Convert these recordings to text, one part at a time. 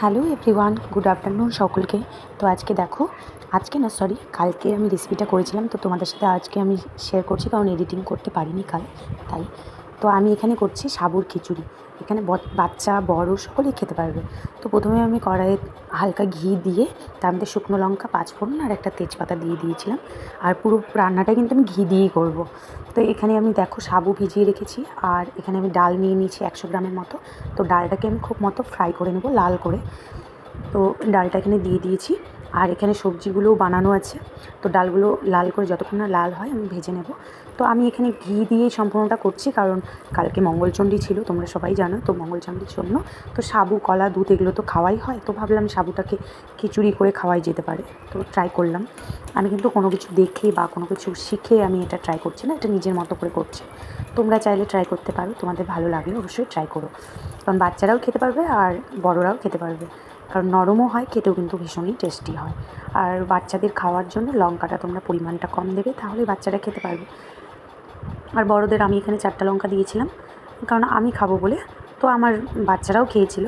Hello everyone, good afternoon সকলকে। তো আজকে দেখো, কালকে আমি রেসিপিটা করেছিলাম, তো তোমাদের সাথে আজকে আমি শেয়ার করছি, কারণ এডিটিং করতে পারিনি কাল, তাই। তো আমি এখানে করছি সাবুর খিচুড়ি। এখানে বাচ্চা বড় সকলেই খেতে পারবে। তো প্রথমে আমি কড়াইয়ে হালকা ঘি দিয়ে তার মধ্যে শুকনো লঙ্কা, পাঁচফোড়ন আর একটা তেজপাতা দিয়ে দিয়েছিলাম। আর পুরো রান্নাটা কিন্তু আমি ঘি দিয়েই করব। তো এখানে আমি দেখো সাবু ভিজিয়ে রেখেছি, আর এখানে আমি ডাল নিয়ে নিয়েছি 100 গ্রামের মতো। তো ডালটাকে আমি খুব মতো ফ্রাই করে নেব লাল করে। তো ডালটা এখানে দিয়ে দিয়েছি, আর এখানে সবজিগুলোও বানানো আছে। তো ডালগুলো লাল করে যতক্ষণ না লাল হয় আমি ভেজে নেব। তো আমি এখানে ঘি দিয়েই সম্পূর্ণটা করছি, কারণ কালকে মঙ্গলচণ্ডী ছিল, তোমরা সবাই জানো। তো মঙ্গলচণ্ডীর জন্য তো সাবু, কলা, দুধ এগুলো তো খাওয়াই হয়। তো ভাবলাম সাবুটাকে খিচুড়ি করে খাওয়াই যেতে পারে। তো ট্রাই করলাম। আমি কিন্তু কোনো কিছু দেখে বা কোনো কিছু শিখে আমি এটা ট্রাই করছি না, এটা নিজের মতো করে করছি। তোমরা চাইলে ট্রাই করতে পারো, তোমাদের ভালো লাগলে অবশ্যই ট্রাই করো, কারণ বাচ্চারাও খেতে পারবে আর বড়রাও খেতে পারবে। কারণ নরমও হয়, খেতেও কিন্তু ভীষণই টেস্টি হয়। আর বাচ্চাদের খাওয়ার জন্য লঙ্কাটা তোমরা পরিমাণটা কম দেবে, তাহলে বাচ্চারা খেতে পারবে। আর বড়দের আমি এখানে 4টা লঙ্কা দিয়েছিলাম, কারণ আমি খাবো বলে। তো আমার বাচ্চারাও খেয়েছিল,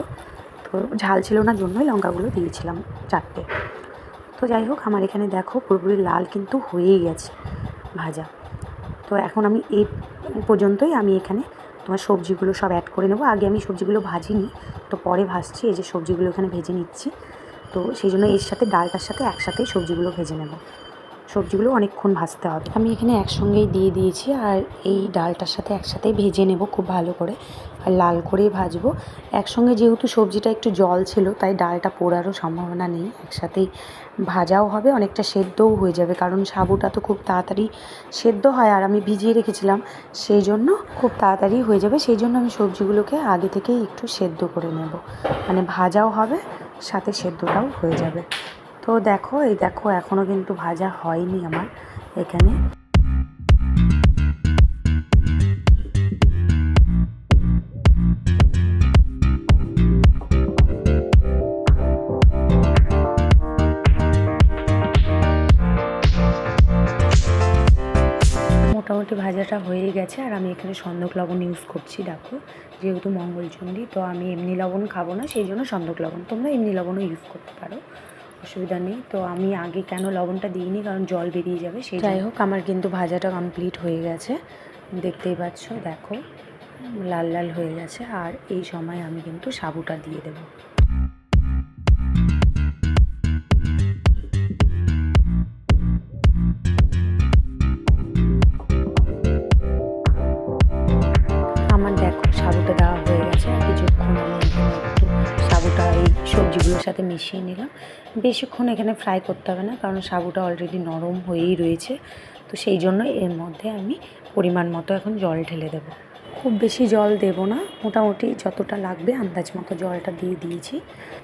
তো ঝাল ছিল না জন্যই লঙ্কাগুলো দিয়েছিলাম 4টে। তো যাই হোক, আমার এখানে দেখো পুরোপুরি লাল কিন্তু হয়েই গেছে ভাজা। তো এখন আমি এই পর্যন্তই আমি এখানে তোমার সবজিগুলো সব অ্যাড করে নেবো। আগে আমি সবজিগুলো ভাজিনি, তো পরে ভাজছি। এই যে সবজিগুলো এখানে ভেজে নিচ্ছি, তো সেই জন্য এর সাথে ডালটার সাথে একসাথেই সবজিগুলো ভেজে নেব। সবজিগুলো অনেকক্ষণ ভাজতে হবে। আমি এখানে একসঙ্গেই দিয়ে দিয়েছি, আর এই ডালটার সাথে একসাথেই ভেজে নেব খুব ভালো করে, আর লাল করেই ভাজবো একসঙ্গে। যেহেতু সবজিটা একটু জল ছিল, তাই ডালটা পোড়ারও সম্ভাবনা নেই। একসাথেই ভাজাও হবে, অনেকটা সেদ্ধও হয়ে যাবে, কারণ সাবুটা তো খুব তাড়াতাড়ি সেদ্ধ হয়, আর আমি ভিজিয়ে রেখেছিলাম, সেই জন্য খুব তাড়াতাড়ি হয়ে যাবে। সেই জন্য আমি সবজিগুলোকে আগে থেকেই একটু সেদ্ধ করে নেব, মানে ভাজাও হবে সাথে সেদ্ধটাও হয়ে যাবে। তো দেখো, এই দেখো এখনও কিন্তু ভাজা হয়নি আমার এখানে। মোটামুটি ভাজাটা হয়ে গেছে, আর আমি এখানে সন্দক লবণ ইউজ করছি। দেখো, যেহেতু মঙ্গলচণ্ডী, তো আমি এমনি লবণ খাবো না, সেই জন্য সন্দক লবণ। তোমরা এমনি লবণও ইউজ করতে পারো, অসুবিধা নেই। তো আমি আগে কেন লবণটা দিইনি, কারণ জল বেরিয়ে যাবে। সেই যাই হোক, আমার কিন্তু ভাজাটা কমপ্লিট হয়ে গেছে, দেখতেই পাচ্ছ। দেখো, লাল লাল হয়ে গেছে, আর এই সময় আমি কিন্তু সাবুটা দিয়ে দেবো। আমার দেখো সাবুটা দেওয়া হয়ে গেছে, আর কিছুক্ষণ আমি এখানে একটু সাবুটা এই সবজিগুলোর সাথে মিশিয়ে নিলাম। বেশিক্ষণ এখানে ফ্রাই করতে হবে না, কারণ সাবুটা অলরেডি নরম হয়েই রয়েছে। তো সেই জন্য এর মধ্যে আমি পরিমাণ মতো এখন জল ঢেলে দেবো। খুব বেশি জল দেব না, মোটামুটি যতটা লাগবে আন্দাজ মতো জলটা দিয়ে দিয়েছি।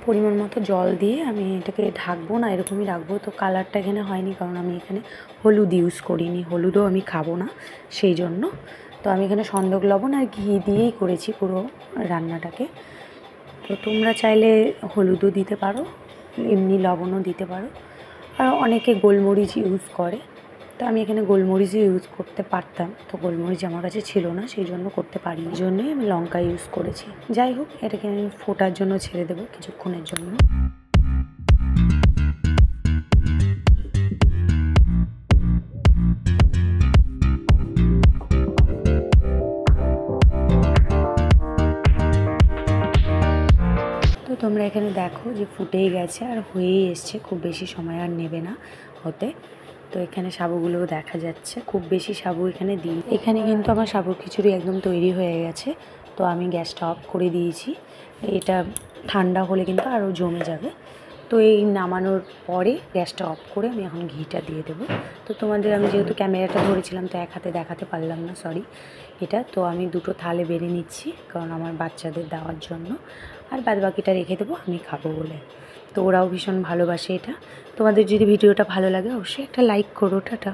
পরিমাণ মতো জল দিয়ে আমি এটাকে ঢাকবো না, এরকমই রাখবো। তো কালারটা এখানে হয়নি, কারণ আমি এখানে হলুদ ইউজ করিনি, হলুদও আমি খাবো না, সেই জন্য। তো আমি এখানে সন্দক লবণ আর ঘি দিয়েই করেছি পুরো রান্নাটাকে। তো তোমরা চাইলে হলুদও দিতে পারো, এমনি লবণও দিতে পারো, আর অনেকে গোলমরিচ ইউজ করে। তো আমি এখানে গোলমরিচই ইউজ করতে পারতাম, তো গোলমরিচ আমার কাছে ছিল না, সেই জন্য করতে পারিনি, এই জন্যই আমি লঙ্কা ইউজ করেছি। যাই হোক, এটাকে আমি ফোটার জন্য ছেড়ে দেবো কিছুক্ষণের জন্য। তো তোমরা এখানে দেখো যে ফুটেই গেছে আর হয়েই এসছে, খুব বেশি সময় আর নেবে না হতে। তো এখানে সাবুগুলোও দেখা যাচ্ছে, খুব বেশি সাবু এখানে দিই। এখানে কিন্তু আমার সাবুর খিচুড়ি একদম তৈরি হয়ে গেছে। তো আমি গ্যাসটা অফ করে দিয়েছি, এটা ঠান্ডা হলে কিন্তু আরও জমে যাবে। তো এই নামানোর পরে গ্যাসটা অফ করে আমি এখন ঘিটা দিয়ে দেবো। তো তোমাদের আমি যেহেতু ক্যামেরাটা ধরেছিলাম, তো এক হাতে দেখাতে পারলাম না, সরি। এটা তো আমি দুটো থালে বেড়ে নিচ্ছি, কারণ আমার বাচ্চাদের দেওয়ার জন্য, আর বাদ বাকিটা রেখে দেবো আমি খাবো বলে। তো ওরাও ভীষণ ভালোবাসে এটা। তোমাদের যদি ভিডিওটা ভালো লাগে অবশ্যই একটা লাইক করো। টাটা।